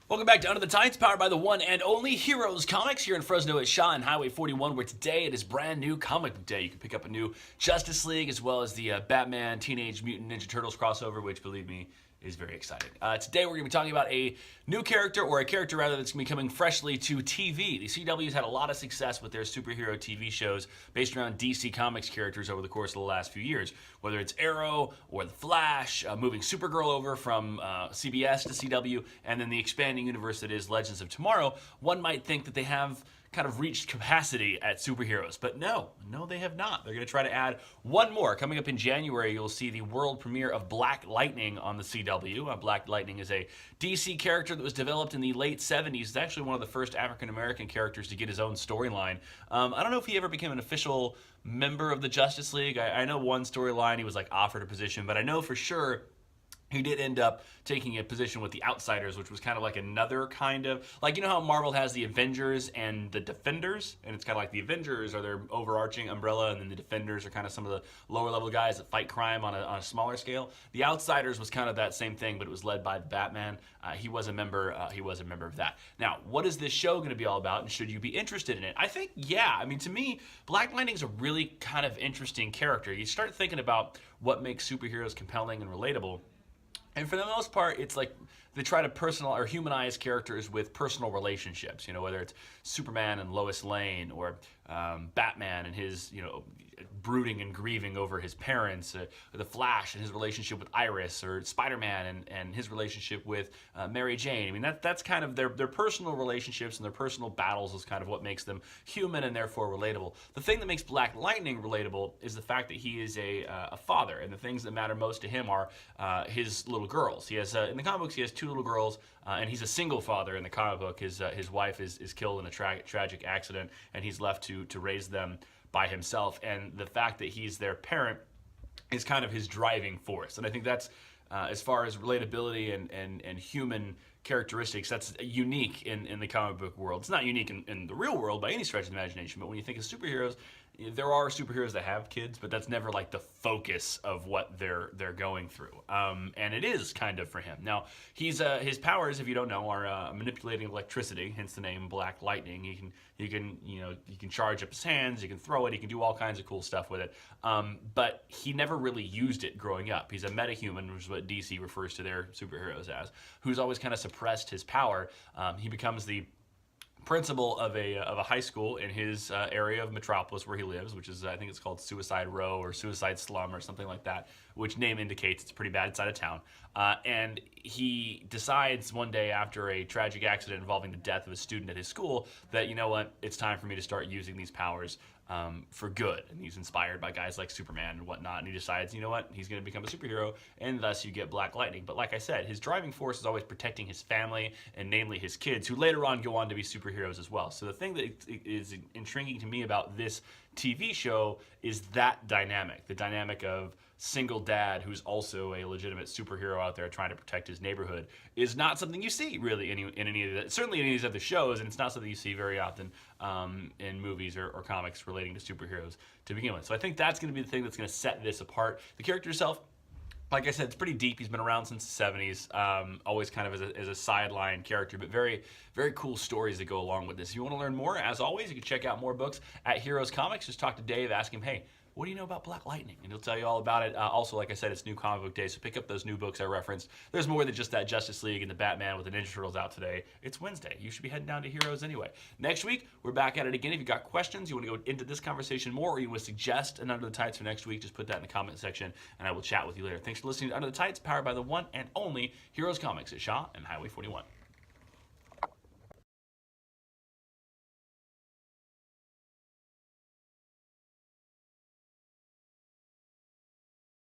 Welcome back to Under the Tights, powered by the one and only Heroes Comics here in Fresno at Shaw and Highway 41, where today it is brand new comic book day. You can pick up a new Justice League as well as the Batman Teenage Mutant Ninja Turtles crossover, which, believe me, is very exciting. Today we're going to be talking about a new character, or a character rather, that's going to be coming freshly to TV. The CW's had a lot of success with their superhero TV shows based around DC Comics characters over the course of the last few years. Whether it's Arrow or The Flash, moving Supergirl over from CBS to CW, and then the expanding universe that is Legends of Tomorrow, one might think that they have kind of reached capacity at superheroes. But no, they have not. They're going to try to add one more. Coming up in January, you'll see the world premiere of Black Lightning on the CW. Black Lightning is a DC character that was developed in the late 70s. It's actually one of the first African-American characters to get his own storyline. I don't know if he ever became an official member of the Justice League. I know one storyline, he was like offered a position, but I know for sure he did end up taking a position with the Outsiders, which was kind of like another kind of, like, you know how Marvel has the Avengers and the Defenders? And it's kind of like the Avengers are their overarching umbrella, and then the Defenders are kind of some of the lower level guys that fight crime on a smaller scale. The Outsiders was kind of that same thing, but it was led by the Batman. He was a member of that. Now, what is this show going to be all about, and should you be interested in it? I think, yeah. I mean, to me, Black Lightning is a really kind of interesting character. You start thinking about what makes superheroes compelling and relatable. And for the most part, it's like they try to personal or humanize characters with personal relationships. You know, whether it's Superman and Lois Lane, or Batman and his, brooding and grieving over his parents, or the Flash and his relationship with Iris, or Spider-Man and his relationship with Mary Jane. I mean, that's kind of their personal relationships and their personal battles is kind of what makes them human and therefore relatable. The thing that makes Black Lightning relatable is the fact that he is a father, and the things that matter most to him are his little girls. He has in the comic books he has two little girls, and he's a single father in the comic book. His wife is killed in a tragic accident, and he's left to raise them by himself. And the fact that he's their parent is kind of his driving force. And I think that's, as far as relatability and human characteristics, that's unique in the comic book world. It's not unique in the real world by any stretch of the imagination, but when you think of superheroes, there are superheroes that have kids, but that's never like the focus of what they're going through. And it is kind of for him. Now, his powers, if you don't know, are manipulating electricity, hence the name Black Lightning. He can charge up his hands, he can throw it, he can do all kinds of cool stuff with it. But he never really used it growing up. He's a metahuman, which is what DC refers to their superheroes as, who's always kind of suppressed his power. He becomes the principal of a high school in his area of Metropolis where he lives, which is, I think it's called Suicide Row or Suicide Slum or something like that, which name indicates it's a pretty bad side of town. And he decides one day after a tragic accident involving the death of a student at his school that, you know what, it's time for me to start using these powers for good. And he's inspired by guys like Superman and whatnot, and he decides, you know what, he's going to become a superhero, and thus you get Black Lightning. But like I said, his driving force is always protecting his family, and namely his kids, who later on go on to be superheroes as well. So the thing that is intriguing to me about this TV show is that dynamic, the dynamic of single dad who's also a legitimate superhero out there trying to protect his neighborhood is not something you see really in any of the, certainly in any of these other shows, and it's not something you see very often in movies or comics relating to superheroes to begin with. So I think that's going to be the thing that's going to set this apart. The character itself, like I said, it's pretty deep. He's been around since the 70s, always kind of as a sideline character, but very, very cool stories that go along with this. If you want to learn more, as always, you can check out more books at Heroes Comics. Just talk to Dave, ask him, hey, what do you know about Black Lightning? And he'll tell you all about it. Also, like I said, it's new comic book day, so pick up those new books I referenced. There's more than just that Justice League and the Batman with the Ninja Turtles out today. It's Wednesday. You should be heading down to Heroes anyway. Next week, we're back at it again. If you've got questions, you want to go into this conversation more, or you want to suggest an Under the Tights for next week, just put that in the comment section, and I will chat with you later. Thanks for listening to Under the Tights, powered by the one and only Heroes Comics at Shaw and Highway 41.